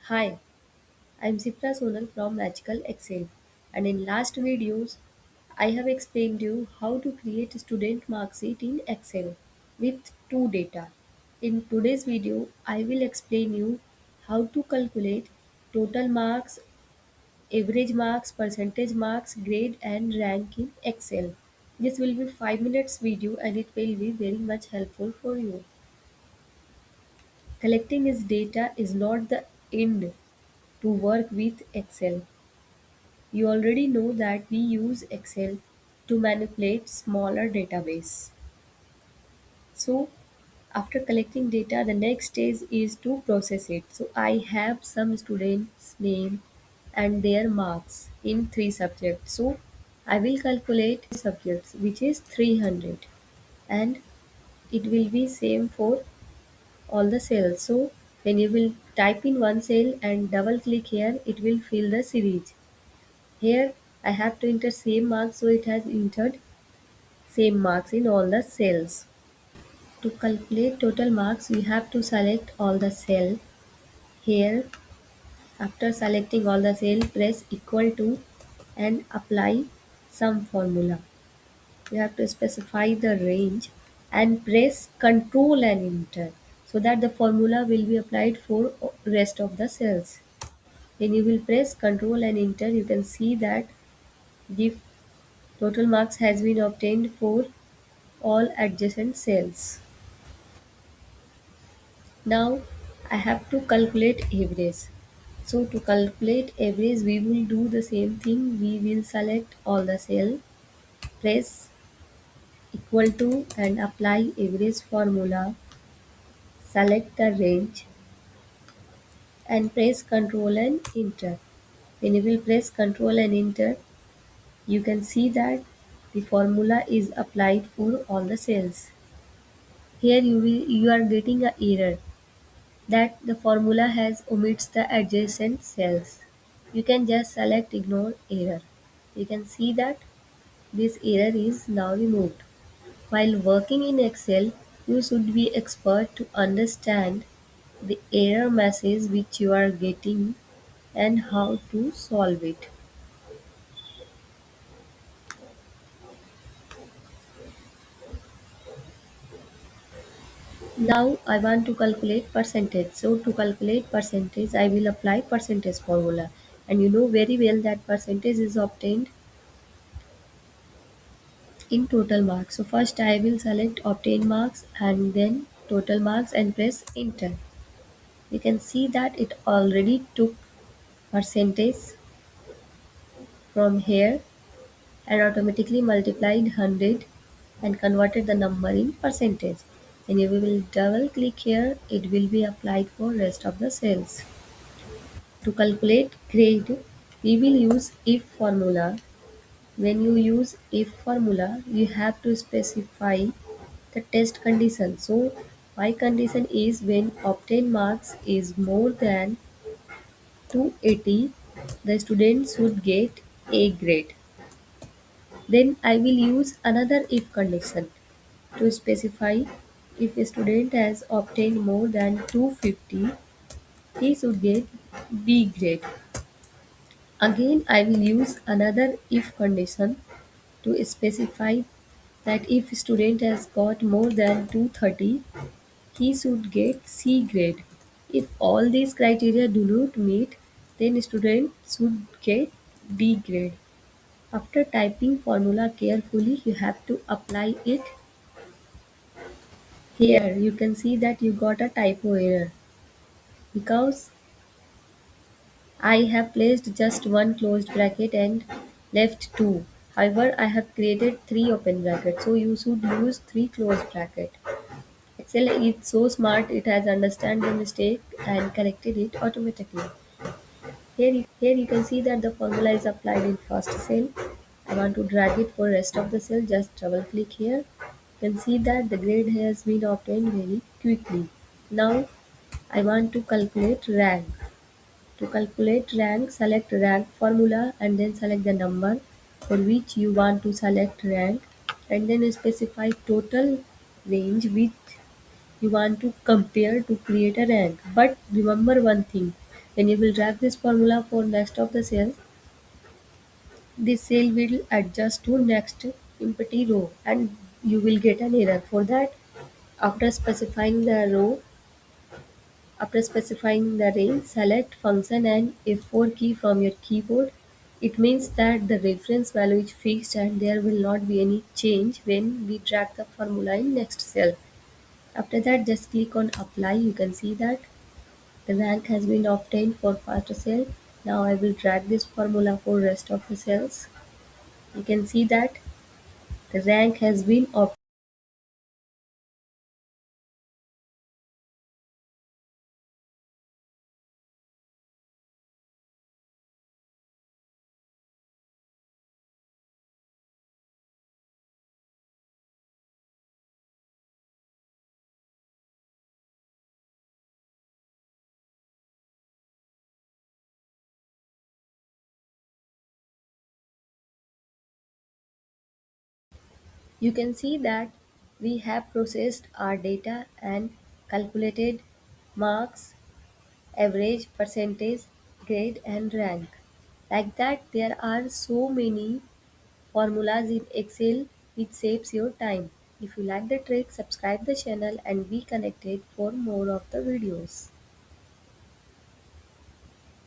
Hi, I'm Sipra Sonal from Magical Excel, and in last videos I have explained you how to create a student marksheet in Excel with two data. In today's video I will explain you how to calculate total marks, average marks, percentage marks, grade and rank in Excel. This will be 5 minutes video and it will be very much helpful for you. Collecting this data is not the end to work with Excel. You already know that we use Excel to manipulate smaller database. So after collecting data, the next stage is to process it. So I have some students' name and their marks in three subjects. So I will calculate subjects which is 300 and it will be same for all the cells. So when you will type in one cell and double click here, it will fill the series. Here I have to enter same marks, so it has entered same marks in all the cells. To calculate total marks, you have to select all the cell. Here, after selecting all the cell, press equal to and apply some formula. You have to specify the range and press Ctrl and Enter so that the formula will be applied for rest of the cells. When you will press Ctrl and Enter, you can see that the total marks has been obtained for all adjacent cells. Now I have to calculate average. So to calculate average we will do the same thing. We will select all the cell, press equal to and apply average formula, select the range and press Ctrl and Enter. When you will press Ctrl and Enter, you can see that the formula is applied for all the cells. Here you are getting a error that the formula has omits the adjacent cells. You can just select ignore error. You can see that this error is now removed. While working in Excel, you should be expert to understand the error message which you are getting and how to solve it. Now I want to calculate percentage. So to calculate percentage, I will apply percentage formula. And you know very well that percentage is obtained in total marks. So first I will select obtain marks and then total marks and press enter. You can see that it already took percentage from here and automatically multiplied 100 and converted the number in percentage. And if we will double click here, it will be applied for rest of the cells. To calculate grade, we will use if formula. When you use if formula, you have to specify the test condition. So my condition is when obtained marks is more than 280, the student should get A grade. Then I will use another if condition to specify if a student has obtained more than 250, he should get B grade. Again, I will use another if condition to specify that if student has got more than 230, he should get C grade. If all these criteria do not meet, then student should get D grade. After typing formula carefully, you have to apply it. Here you can see that you got a typo error because I have placed just one closed bracket and left two. However, I have created three open brackets, so you should use three closed bracket. Excel is so smart, it has understand the mistake and corrected it automatically. Here you can see that the formula is applied in first cell. I want to drag it for rest of the cell, just double click here. You can see that the grade has been obtained very quickly. Now I want to calculate rank. To calculate rank, select rank formula and then select the number for which you want to select rank and then specify total range which you want to compare to create a rank. But remember one thing, When you will drag this formula for next of the cell, this cell will adjust to next empty row and you will get an error. For that, after specifying the row, after specifying the range, select function and F4 key from your keyboard. It means that the reference value is fixed and there will not be any change when we drag the formula in next cell. After that, just click on apply. You can see that the rank has been obtained for first cell. Now I will drag this formula for rest of the cells. You can see that the rank has been obtained. You can see that we have processed our data and calculated marks, average, percentage, grade and rank. Like that, there are so many formulas in Excel which saves your time. If you like the trick, subscribe the channel and be connected for more of the videos.